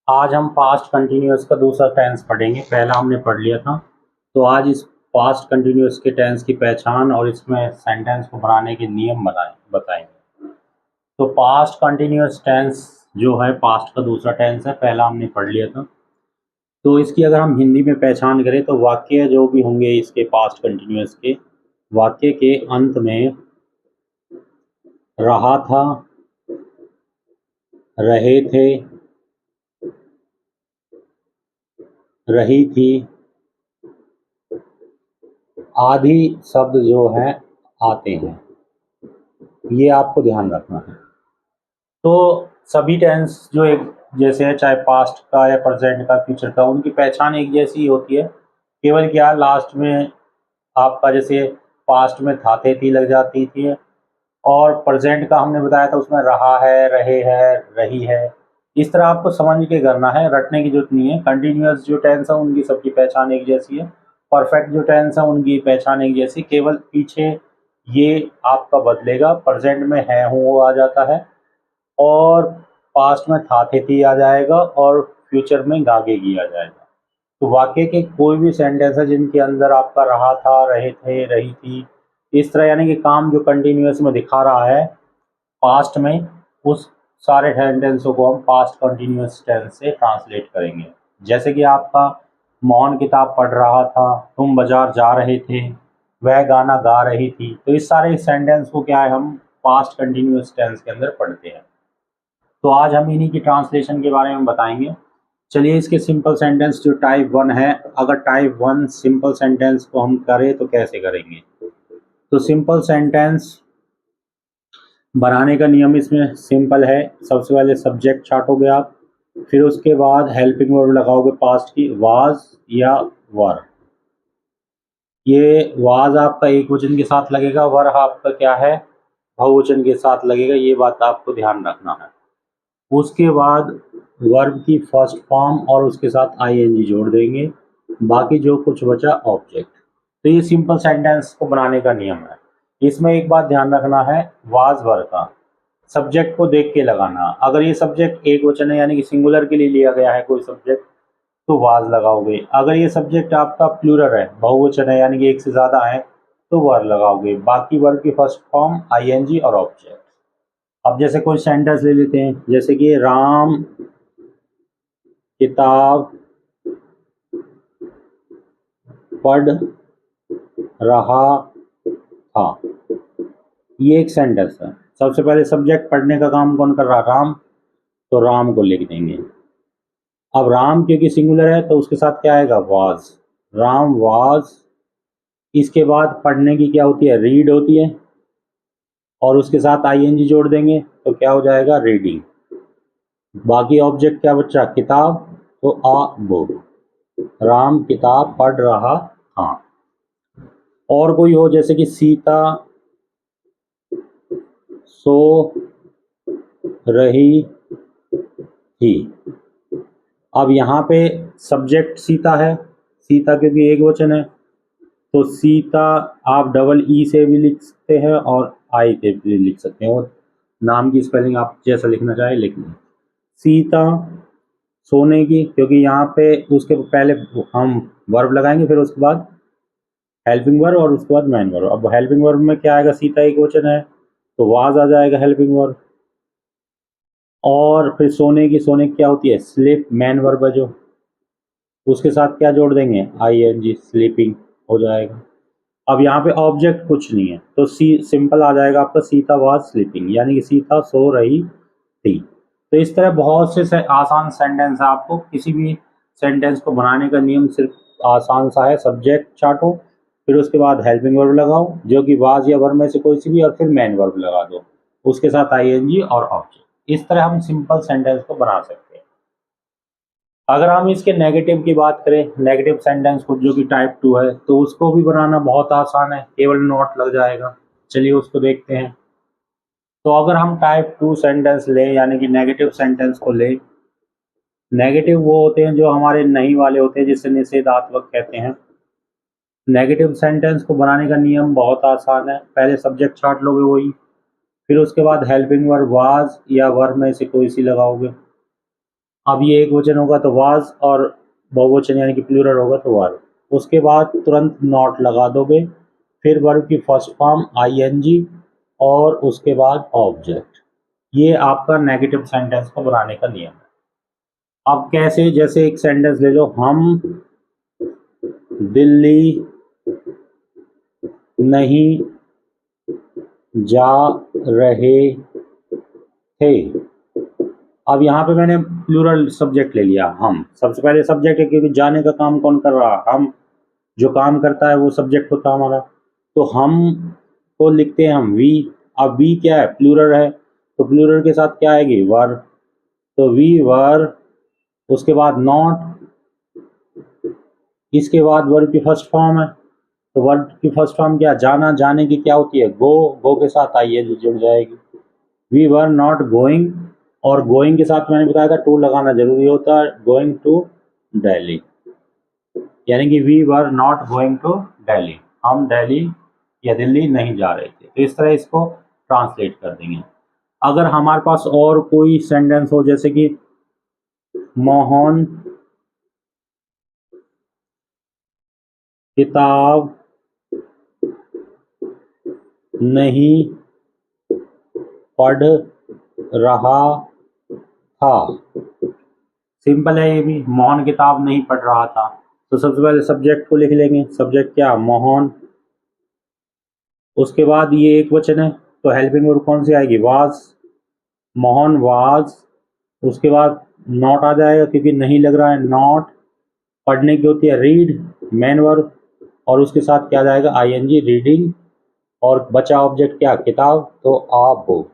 आज हम past continuous का दूसरा टेंस पढ़ेंगे। पहला हमने पढ़ लिया था। तो आज इस पास्ट कंटिन्यूअस के टेंस की पहचान और इसमें सेंटेंस को बनाने के नियम बताएंगे। तो पास्ट कंटिन्यूअस टेंस जो है पास्ट का दूसरा टेंस है, पहला हमने पढ़ लिया था। तो इसकी अगर हम हिंदी में पहचान करें तो वाक्य जो भी होंगे इसके पास्ट कंटिन्यूअस के, वाक्य के अंत में रहा था, रहे थे, रही थी आदि शब्द जो है आते हैं। ये आपको ध्यान रखना है। तो सभी टेंस जो एक जैसे है, चाहे पास्ट का या प्रेजेंट का, फ्यूचर का, उनकी पहचान एक जैसी ही होती है। केवल क्या लास्ट में आपका जैसे पास्ट में था, थे, थी लग जाती थी, और प्रेजेंट का हमने बताया था उसमें रहा है, रहे है, रही है। इस तरह आपको समझ के करना है, रटने की जरूरत नहीं है। कंटिन्यूअस जो टेंस है उनकी सबकी पहचान एक जैसी है। परफेक्ट जो टेंस है उनकी पहचान एक जैसी, केवल पीछे ये आपका बदलेगा। प्रेजेंट में है, हूँ वो आ जाता है, और पास्ट में था, थे, थी आ जाएगा, और फ्यूचर में गागेगी आ जाएगा। तो वाक्य के कोई भी सेंटेंस है जिनके अंदर आपका रहा था, रहे थे, रही थी, इस तरह यानी कि काम जो कंटिन्यूअस में दिखा रहा है पास्ट में, उस सारे सेंटेंसों को हम पास्ट कंटिन्यूअस टेंस से ट्रांसलेट करेंगे। जैसे कि आपका मोहन किताब पढ़ रहा था, तुम बाजार जा रहे थे, वह गाना गा रही थी। तो इस सारे सेंटेंस को क्या है, हम पास्ट कंटिन्यूअस टेंस के अंदर पढ़ते हैं। तो आज हम इन्हीं की ट्रांसलेशन के बारे में बताएंगे। चलिए, इसके सिंपल सेंटेंस जो टाइप 1 है, अगर टाइप 1 सिंपल सेंटेंस को हम करें तो कैसे करेंगे। तो सिंपल सेंटेंस बनाने का नियम इसमें सिंपल है। सबसे पहले सब्जेक्ट छाटोगे आप, फिर उसके बाद हेल्पिंग वर्ब लगाओगे पास्ट की, वाज या वर। ये वाज आपका एक वचन के साथ लगेगा, वर आपका क्या है, बहुवचन के साथ लगेगा। ये बात आपको ध्यान रखना है। उसके बाद वर्ब की फर्स्ट फॉर्म और उसके साथ आईएनजी जोड़ देंगे, बाकी जो कुछ बचा ऑब्जेक्ट। तो ये सिंपल सेंटेंस को बनाने का नियम है। इसमें एक बात ध्यान रखना है, वाज वर का सब्जेक्ट को देख के लगाना। अगर ये सब्जेक्ट एक वचन है यानी कि सिंगुलर के लिए लिया गया है कोई सब्जेक्ट, तो वाज लगाओगे। अगर ये सब्जेक्ट आपका प्लूरल है, बहुवचन है यानी कि एक से ज्यादा है, तो वर लगाओगे। बाकी वर्ब की फर्स्ट फॉर्म आईएनजी और ऑब्जेक्ट। अब जैसे कोई सेंटेंस ले लेते हैं, जैसे कि राम किताब पढ़ रहा था। ये एक सेंटेंस है। सबसे पहले सब्जेक्ट पढ़ने का काम कौन कर रहा, राम, तो राम को लिख देंगे। अब राम क्योंकि सिंगुलर है तो उसके साथ क्या आएगा, वाज, राम वाज। इसके बाद पढ़ने की क्या होती है, रीड होती है, और उसके साथ आईएनजी जोड़ देंगे तो क्या हो जाएगा, रीडिंग। बाकी ऑब्जेक्ट क्या बच्चा, किताब, तो आ बुक, राम किताब पढ़ रहा था। और कोई हो जैसे कि सीता सो रही थी। अब यहाँ पे सब्जेक्ट सीता है, सीता क्योंकि एक वचन है, तो सीता आप डबल ई से भी लिख सकते हैं और आई से भी लिख सकते हैं, और नाम की स्पेलिंग आप जैसा लिखना चाहे लिख लें। सीता सोने की, क्योंकि यहाँ पे उसके पहले हम वर्ब लगाएंगे, फिर उसके बाद हेल्पिंग वर्ब और उसके बाद मेन वर्ब। अब हेल्पिंग वर्ब में क्या आएगा, सीता एक वचन है तो वाज आ जाएगा हेल्पिंग वर्ब। और फिर सोने की, सोने की क्या होती है, स्लिप, मेन वर्ब है जो, उसके साथ क्या जोड़ देंगे, आईएनजी, स्लीपिंग हो जाएगा। अब यहाँ पे ऑब्जेक्ट कुछ नहीं है तो सी सिंपल आ जाएगा आपका, सीता वाज स्लीपिंग, यानी कि सीता सो रही थी। तो इस तरह बहुत से आसान सेंटेंस है। आपको किसी भी सेंटेंस को बनाने का नियम सिर्फ आसान सा है, सब्जेक्ट चाटो, फिर उसके बाद हेल्पिंग वर्ब लगाओ जो कि वाज या वर्ब में से कोई सी भी, और फिर मेन वर्ब लगा दो, उसके साथ आईएनजी और ऑब्जेक्ट। इस तरह हम सिंपल सेंटेंस को बना सकते हैं। अगर हम इसके नेगेटिव की बात करें, नेगेटिव सेंटेंस को जो कि टाइप 2 है, तो उसको भी बनाना बहुत आसान है, केवल नोट लग जाएगा। चलिए उसको देखते हैं। तो अगर हम टाइप 2 सेंटेंस लें यानी कि नेगेटिव सेंटेंस को लें, नेगेटिव वो होते हैं जो हमारे नहीं वाले होते हैं, जिसे निषेधात्मक कहते हैं। नेगेटिव सेंटेंस को बनाने का नियम बहुत आसान है। पहले सब्जेक्ट छाट लोगे वही, फिर उसके बाद हेल्पिंग वर्ब वाज या वर्ब में से कोई सी लगाओगे, अब ये एक वचन होगा तो वाज, और बहुवचन यानी कि प्लूरल होगा तो वर। उसके बाद तुरंत नॉट लगा दोगे, फिर वर्ब की फर्स्ट फॉर्म आईएनजी और उसके बाद ऑब्जेक्ट। ये आपका नेगेटिव सेंटेंस को बनाने का नियम है। अब कैसे, जैसे एक सेंटेंस ले लो, हम दिल्ली नहीं जा रहे थे। अब यहाँ पे मैंने प्लूरल सब्जेक्ट ले लिया हम। सबसे पहले सब्जेक्ट है क्योंकि जाने का काम कौन कर रहा है, हम। जो काम करता है वो सब्जेक्ट होता है हमारा। तो हम को लिखते हैं हम वी। अब वी क्या है, प्लूरल है, तो प्लूरल के साथ क्या आएगी, वर। तो वी वर, उसके बाद नॉट, इसके बाद वर्ब की फर्स्ट फॉर्म है। तो वर्ब की फर्स्ट फॉर्म क्या, जाना, जाने की क्या होती है, गो। गो के साथ आइए जुड़ जाएगी। वी वर नॉट गोइंग, और गोइंग के साथ मैंने बताया था टू लगाना जरूरी होता है, गोइंग टू दिल्ली, यानी कि we were not going to Delhi, हम दिल्ली या दिल्ली नहीं जा रहे थे। तो इस तरह इसको ट्रांसलेट कर देंगे। अगर हमारे पास और कोई सेंटेंस हो, जैसे कि मोहन किताब नहीं पढ़ रहा था। सिंपल है ये भी, मोहन किताब नहीं पढ़ रहा था। तो सबसे पहले सब्जेक्ट को लिख लेंगे, सब्जेक्ट क्या, मोहन। उसके बाद ये एक वचन है, तो हेल्पिंग वर्ब कौन सी आएगी, वाज, मोहन वाज। उसके बाद नॉट आ जाएगा क्योंकि नहीं लग रहा है, नॉट। पढ़ने की होती है रीड, मेन वर्ब, और उसके साथ क्या जाएगा, आईएनजी, रीडिंग, और बचा ऑब्जेक्ट क्या, किताब, तो a book.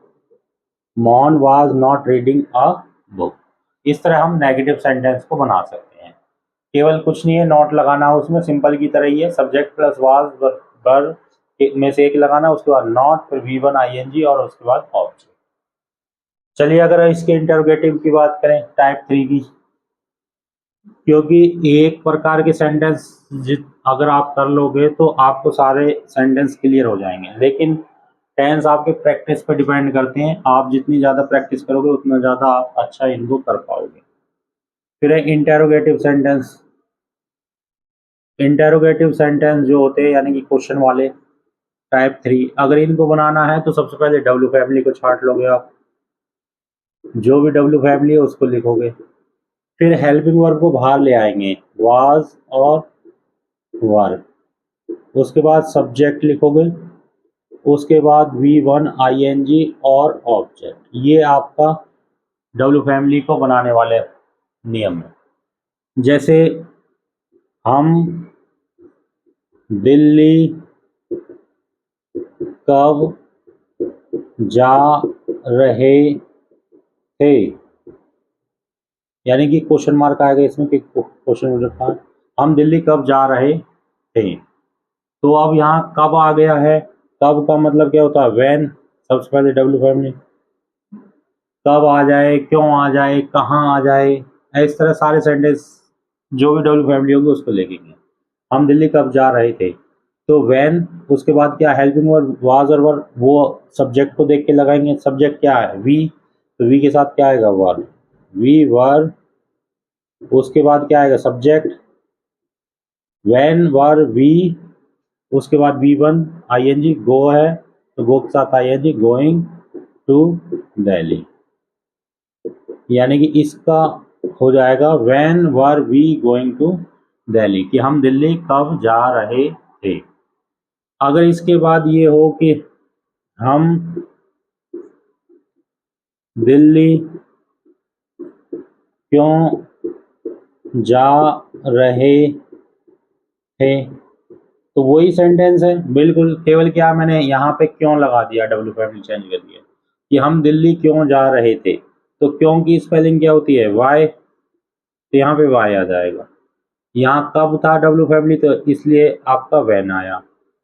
Mohan was not reading a book. इस तरह हम नेगेटिव सेंटेंस को बना सकते हैं। केवल कुछ नहीं है नॉट लगाना है उसमें, सिंपल की तरह ही है, सब्जेक्ट प्लस वाज वर्ब में से एक लगाना, उसके बाद नॉट, फिर वी वन आईएनजी और उसके बाद ऑब्जेक्ट। चलिए अगर इसके इंटरोगेटिव की बात करें टाइप 3 की, क्योंकि एक प्रकार के सेंटेंस अगर आप कर लोगे तो आपको सारे सेंटेंस क्लियर हो जाएंगे, लेकिन टेंस आपके प्रैक्टिस पे डिपेंड करते हैं। आप जितनी ज़्यादा प्रैक्टिस करोगे उतना ज़्यादा आप अच्छा इनको कर पाओगे। फिर है इंटेरोगेटिव सेंटेंस। इंटेरोगेटिव सेंटेंस जो होते हैं यानी कि क्वेश्चन वाले, टाइप 3, अगर इनको बनाना है तो सबसे पहले डब्ल्यू फैमिली को छांट लोगे आप, जो भी डब्ल्यू फैमिली है उसको लिखोगे। फिर हेल्पिंग वर्ब को बाहर ले आएंगे, वाज और वर। उसके बाद सब्जेक्ट लिखोगे, उसके बाद वी वन आईएनजी और ऑब्जेक्ट। ये आपका डब्ल्यू फैमिली को बनाने वाले नियम है। जैसे हम दिल्ली कब जा रहे थे, यानी कि क्वेश्चन मार्क आएगा इसमें कि क्वेश्चन रखा है, हम दिल्ली कब जा रहे थे। तो अब यहाँ कब आ गया है, कब का मतलब क्या होता है, व्हेन। सबसे पहले डब्ल्यू फैमिली, कब आ जाए, क्यों आ जाए, कहाँ आ जाए, इस तरह सारे सेंटेंस जो भी डब्ल्यू फैमिली होगी उसको लिखेंगे। हम दिल्ली कब जा रहे थे, तो व्हेन। उसके बाद क्या, हेल्पिंग वर्ब वाज और वर, वो सब्जेक्ट को देख के लगाएंगे। सब्जेक्ट क्या है, वी, तो वी के साथ क्या आएगा, वर, वी वर। उसके बाद क्या आएगा, सब्जेक्ट, व्हेन वर वी। उसके बाद वी वन आईएनजी, गो है तो गो के साथ आईएनजी, गोइंग टू दिल्ली, यानी कि इसका हो जाएगा when were we going to Delhi, कि हम दिल्ली कब जा रहे थे। अगर इसके बाद ये हो कि हम दिल्ली क्यों जा रहे थे, तो वही सेंटेंस है बिल्कुल, केवल क्या मैंने यहाँ पे क्यों लगा दिया, डब्ल्यू फैमिली चेंज कर दिया कि हम दिल्ली क्यों जा रहे थे। तो क्यों की स्पेलिंग क्या होती है, वाई, तो यहाँ पे वाई आ जाएगा। यहाँ कब था डब्ल्यू फैमिली, तो इसलिए आपका वैन आया।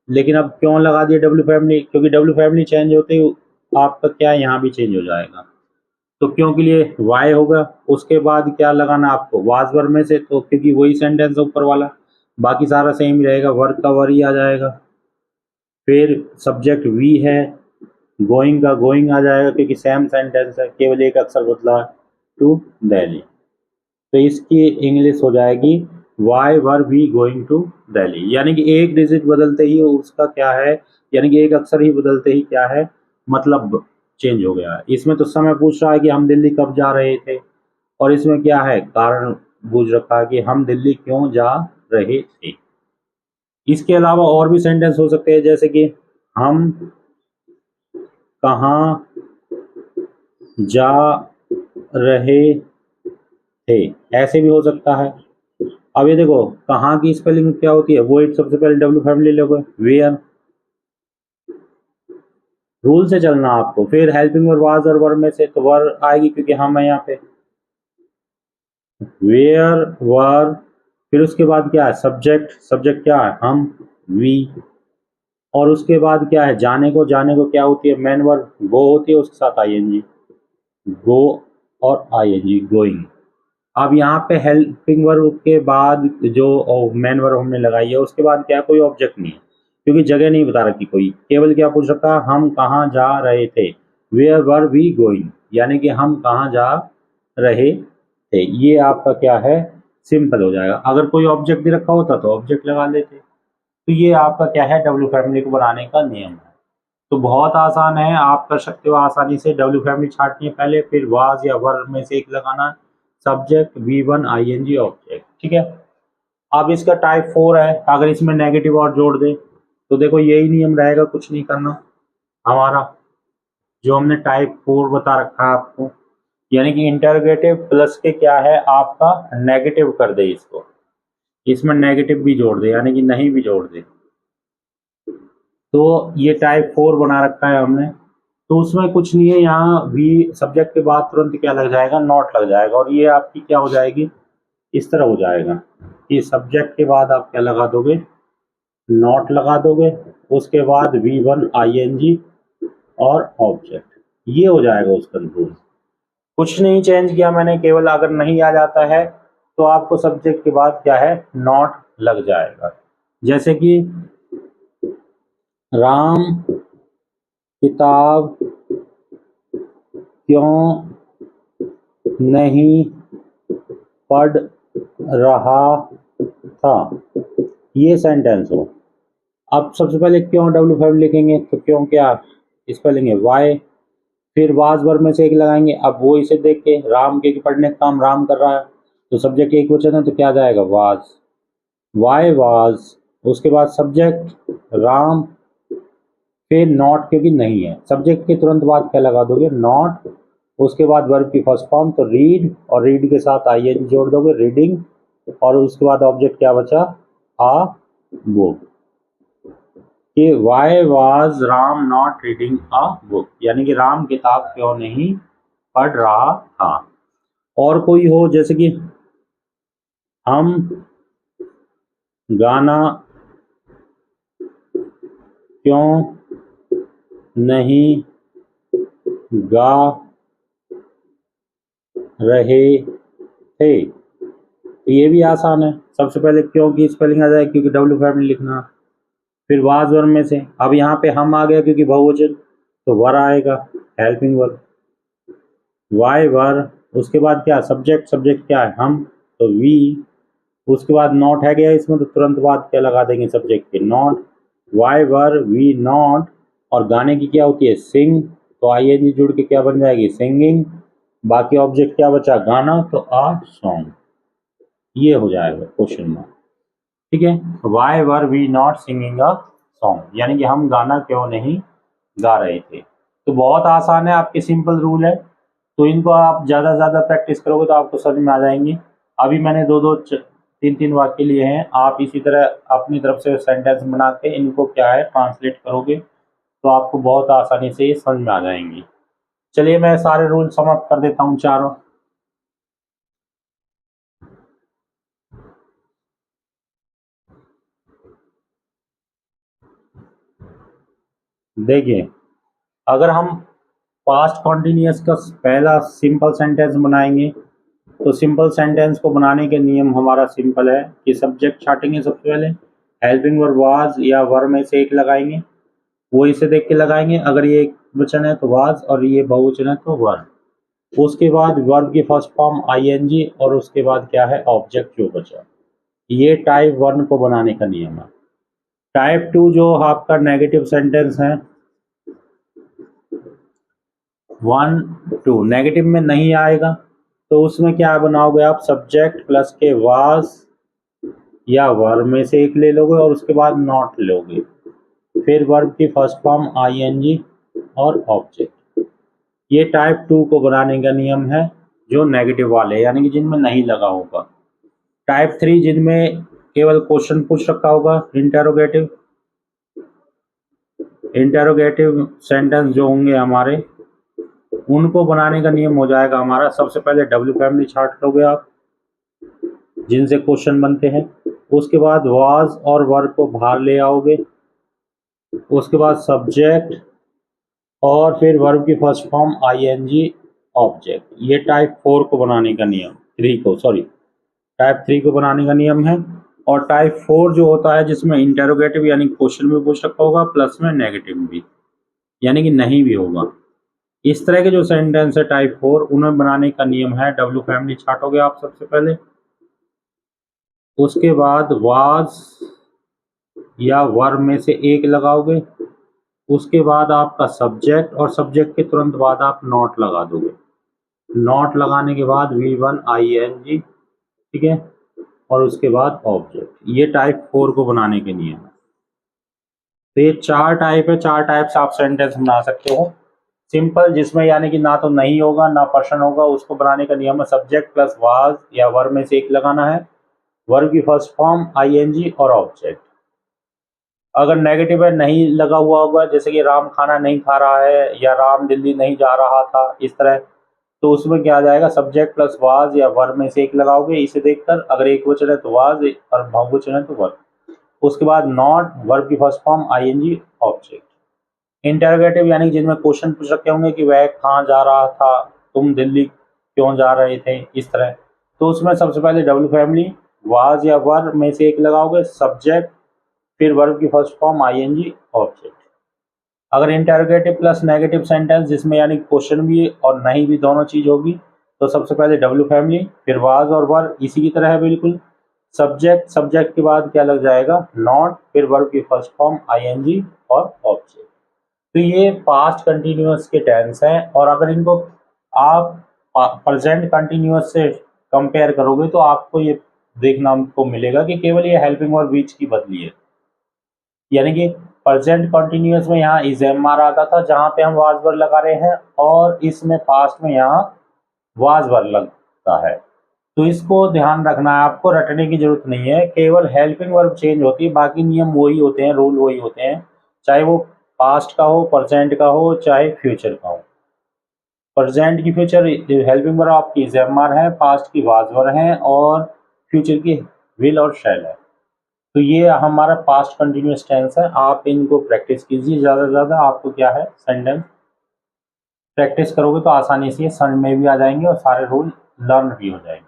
लेकिन अब क्यों लगा दिया डब्ल्यू फैमिली, क्योंकि डब्ल्यू फैमिली चेंज होते ही आपका क्या यहाँ भी चेंज हो जाएगा। तो क्यों के लिए वाई होगा। उसके बाद क्या लगाना आपको, वाज वर्ब में से, तो क्योंकि वही सेंटेंस ऊपर वाला, बाकी सारा सेम ही रहेगा, वर्क का वर ही आ जाएगा। फिर सब्जेक्ट वी है, गोइंग का गोइंग आ जाएगा क्योंकि सेम सेंटेंस है, केवल एक अक्षर बदला, टू दिल्ली। तो इसकी इंग्लिश हो जाएगी why were we going to Delhi, यानी कि एक डिजिट बदलते ही उसका क्या है, यानी कि एक अक्षर ही बदलते ही क्या है, मतलब चेंज हो गया है। इसमें तो समय पूछ रहा है कि हम दिल्ली कब जा रहे थे, और इसमें क्या है, कारण पूछ रखा है कि हम दिल्ली क्यों जा रहे थे। इसके अलावा और भी सेंटेंस हो सकते हैं, जैसे कि हम कहाँ जा रहे थे, ऐसे भी हो सकता है। अब ये देखो कहाँ की स्पेलिंग क्या होती है, वो एक सबसे पहले डब्ल्यू फैमिली लोगे, वेयर, रूल से चलना आपको। फिर हेल्पिंग वर्ब वाज और वर्ब में से तो वर आएगी क्योंकि हम है यहाँ पे, वेयर वर। फिर उसके बाद क्या है, सब्जेक्ट, सब्जेक्ट क्या है, हम, वी। और उसके बाद क्या है, जाने को, जाने को क्या होती है, मेन वर्ब गो होती है, उसके साथ आईएनजी, गो और आईएनजी, गोइंग। अब यहाँ पे हेल्पिंग वर्ब के बाद जो मेन वर्ब हमने लगाई है उसके बाद क्या है, कोई ऑब्जेक्ट नहीं है क्योंकि जगह नहीं बता रखी कोई, केवल क्या पूछ रखा, हम कहाँ जा रहे थे, वेयर वर वी गोइंग, यानी कि हम कहाँ जा रहे थे। ये आपका क्या है, सिंपल हो जाएगा। अगर कोई ऑब्जेक्ट भी रखा होता तो ऑब्जेक्ट लगा लेते। तो ये आपका क्या है, डब्ल्यू फैमिली को बनाने का नियम है। तो बहुत आसान है, आप कर सकते हो आसानी से। डब्ल्यू फैमिली छाटनी है पहले, फिर वाज या वर में से एक लगाना, subject V one ING object, ठीक है। अब इसका टाइप 4 है, अगर इसमें नेगेटिव और जोड़ दे तो देखो यही नियम रहेगा, कुछ नहीं करना हमारा, जो हमने टाइप 4 बता रखा है आपको, यानी कि इंटरोगेटिव प्लस के क्या है आपका नेगेटिव कर दे इसको, इसमें नेगेटिव भी जोड़ दे, यानी कि नहीं भी जोड़ दे। तो ये टाइप 4 बना रखा है हमने। तो उसमें कुछ नहीं है, यहाँ वी सब्जेक्ट के बाद तुरंत क्या लग जाएगा, नॉट लग जाएगा, और ये आपकी क्या हो जाएगी, इस तरह हो जाएगा कि सब्जेक्ट के बाद आप क्या लगा दोगे, नॉट लगा दोगे, उसके बाद V one I N G और ऑब्जेक्ट, ये हो जाएगा उसका रूल। कुछ नहीं चेंज किया मैंने, केवल अगर नहीं आ जाता है तो आपको सब्जेक्ट के बाद क्या है, नॉट लग जाएगा। जैसे कि राम किताब क्यों नहीं पढ़ रहा था, ये सेंटेंस हो। अब सबसे पहले क्यों डब्ल्यू फाइव लिखेंगे, तो क्यों क्या स्पेलिंग है वाई, फिर वाज वर्ब में से एक लगाएंगे। अब वो इसे देख के राम के पढ़ने का काम राम कर रहा है, तो सब्जेक्ट एक वचन है तो क्या जाएगा, वाज, वाई वाज। उसके बाद सब्जेक्ट राम, फिर नॉट क्योंकि नहीं है, सब्जेक्ट के तुरंत बाद क्या लगा दोगे, नॉट। उसके बाद वर्ब की फर्स्ट फॉर्म तो रीड, और रीड के साथ आई एन जोड़ दोगे, रीडिंग। और उसके बाद ऑब्जेक्ट क्या बचा, आ बुक, कि why was Ram not reading a book, यानी कि राम किताब क्यों नहीं पढ़ रहा था। और कोई हो, जैसे कि हम गाना क्यों नहीं गा रहे थे, तो ये भी आसान है। सबसे पहले क्यों की स्पेलिंग आ जाए, क्योंकि डब्ल्यू फैमिली लिखना, फिर वाज वर्ब में से, अब यहाँ पे हम आ गया क्योंकि बहुवचन, तो वर आएगा, हेल्पिंग वर्ब, वाई वर। उसके बाद क्या, सब्जेक्ट, सब्जेक्ट क्या है, हम, तो वी। उसके बाद नॉट है गया इसमें, तो तुरंत बाद क्या लगा देंगे, सब्जेक्ट के not, why were we not. और गाने की क्या होती है, सिंग, तो आई एन जी जुड़ के क्या बन जाएगी, सिंगिंग। बाकी ऑब्जेक्ट क्या बचा, गाना, तो आ सॉन्ग, ये हो जाएगा क्वेश्चन मार्क, ठीक है। Why were we not singing a song, यानी कि हम गाना क्यों नहीं गा रहे थे। तो बहुत आसान है, आपके सिंपल रूल है, तो इनको आप ज़्यादा से ज़्यादा प्रैक्टिस करोगे तो आपको समझ में आ जाएंगी। अभी मैंने दो दो तीन तीन वाक्य लिए हैं, आप इसी तरह अपनी तरफ से सेंटेंस बना के इनको क्या है ट्रांसलेट करोगे तो आपको बहुत आसानी से ये समझ में आ जाएंगी। चलिए मैं सारे रूल समाप्त कर देता हूँ चारों। देखिए, अगर हम पास्ट कॉन्टिन्यूस का पहला सिंपल सेंटेंस बनाएंगे तो सिंपल सेंटेंस को बनाने के नियम हमारा सिंपल है कि सब्जेक्ट छाटेंगे सबसे पहले, हेल्पिंग वर्ब वाज या वर में से एक लगाएंगे, वो इसे देख के लगाएंगे, अगर ये एक वचन है तो वाज और ये बहुवचन है तो वर। उसके बाद वर्ब की फर्स्ट फॉर्म आईएनजी और उसके बाद क्या है ऑब्जेक्ट जो बचा। ये टाइप 1 को बनाने का नियम है। टाइप 2 जो आपका नेगेटिव सेंटेंस है 1 2 नेगेटिव में नहीं आएगा तो उसमें क्या बनाओगे आप सब्जेक्ट प्लस के वाज या वर्ब में से एक ले लोगे और उसके बाद नॉट लोगे, फिर वर्ब की फर्स्ट फॉर्म आईएनजी और ऑब्जेक्ट। ये टाइप 2 को बनाने का नियम है जो नेगेटिव वाले यानी कि जिनमें नहीं लगा होगा। टाइप 3 जिनमें केवल क्वेश्चन पूछ रखा होगा इंटेरोगेटिव सेंटेंस जो होंगे हमारे उनको बनाने का नियम हो जाएगा हमारा। सबसे पहले डब्ल्यू फैमिली छाट लोगे आप जिनसे क्वेश्चन बनते हैं, उसके बाद वाज और वर्ब को बाहर ले आओगे, उसके बाद सब्जेक्ट और फिर वर्ब की फर्स्ट फॉर्म आईएनजी ऑब्जेक्ट। ये टाइप 4 को बनाने का नियम टाइप 3 को बनाने का नियम है। और टाइप 4 जो होता है जिसमें इंटेरोगेटिव यानी क्वेश्चन भी पूछ सकता होगा प्लस में नेगेटिव भी यानी कि नहीं भी होगा। इस तरह के जो सेंटेंस है टाइप 4 उन्हें बनाने का नियम है डब्ल्यू फैमिली छाटोगे आप सबसे पहले, उसके बाद वाज या वर्ब में से एक लगाओगे, उसके बाद आपका सब्जेक्ट और सब्जेक्ट के तुरंत बाद आप नॉट लगा दोगे। नॉट लगाने के बाद V1 ING, ठीक है, और उसके बाद ऑब्जेक्ट। ये टाइप 4 को बनाने के नियम है। तो ये 4 टाइप है, 4 टाइप से आप सेंटेंस बना सकते हो। सिंपल जिसमें यानी कि ना तो नहीं होगा ना पर्सन होगा उसको बनाने का नियम है सब्जेक्ट प्लस वाज या वर्ब में से एक लगाना है, वर्ब की फर्स्ट फॉर्म ING और ऑब्जेक्ट। अगर नेगेटिव है नहीं लगा हुआ होगा जैसे कि राम खाना नहीं खा रहा है या राम दिल्ली नहीं जा रहा था इस तरह, तो उसमें क्या आ जाएगा सब्जेक्ट प्लस वाज या वर्ब में से एक लगाओगे इसे देखकर। अगर एक वचन है तो वाज और बहुवचन है तो वर्ब। उसके बाद नॉट, वर्ब की first form ING object. Interrogative यानी जिनमें क्वेश्चन पूछ रखे होंगे कि वह कहाँ जा रहा था, तुम दिल्ली क्यों जा रहे थे, इस तरह, तो उसमें सबसे पहले डब्ल्यू फैमिली वाज या वर्ब में से एक लगाओगे, सब्जेक्ट फिर वर्ब की फर्स्ट फॉर्म ING ऑब्जेक्ट। अगर इंटरोगेटिव प्लस नेगेटिव सेंटेंस जिसमें यानी क्वेश्चन भी और नहीं भी दोनों चीज होगी तो सबसे पहले डब्ल्यू फैमिली फिर वाज और वर्ब इसी की तरह है बिल्कुल, सब्जेक्ट के बाद क्या लग जाएगा नॉट फिर वर्ब की फर्स्ट फॉर्म ING और ऑब्जेक्ट। तो ये पास्ट कंटिन्यूअस के टेंस हैं और अगर इनको आप प्रेजेंट कंटिन्यूअस से कंपेयर करोगे तो आपको ये देखना को मिलेगा कि केवल ये हेल्पिंग वर्ब बीच की बदली है। यानी कि प्रेजेंट कंटिन्यूअस में यहाँ इज एम आर आता था जहाँ पे हम वाज वर्ब लगा रहे हैं और इसमें पास्ट में यहाँ वाज वर्ब लगता है। तो इसको ध्यान रखना है, आपको रटने की जरूरत नहीं है, केवल हेल्पिंग वर्ब चेंज होती है, बाकी नियम वही होते हैं, रूल वही होते हैं, चाहे वो पास्ट का हो, प्रेजेंट का हो, चाहे फ्यूचर का हो। प्रेजेंट की फ्यूचर हेल्पिंग वर्ब आपकी इज एम आर है, पास्ट की वाज वर्ब है और फ्यूचर की विल और शैल है। तो ये हमारा पास्ट कंटिन्यूअस टेंस है। आप इनको प्रैक्टिस कीजिए ज़्यादा से ज़्यादा, आपको क्या है सेंटेंस प्रैक्टिस करोगे तो आसानी से समझ में भी आ जाएंगे और सारे रूल लर्न भी हो जाएंगे।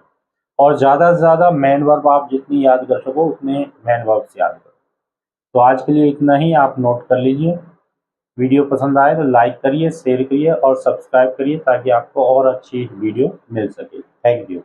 और ज़्यादा से ज़्यादा मेन वर्ब आप जितनी याद कर सको उतने मेन वर्ब से याद करो। तो आज के लिए इतना ही, आप नोट कर लीजिए। वीडियो पसंद आए तो लाइक करिए, शेयर करिए और सब्सक्राइब करिए ताकि आपको और अच्छी वीडियो मिल सके। Thank you.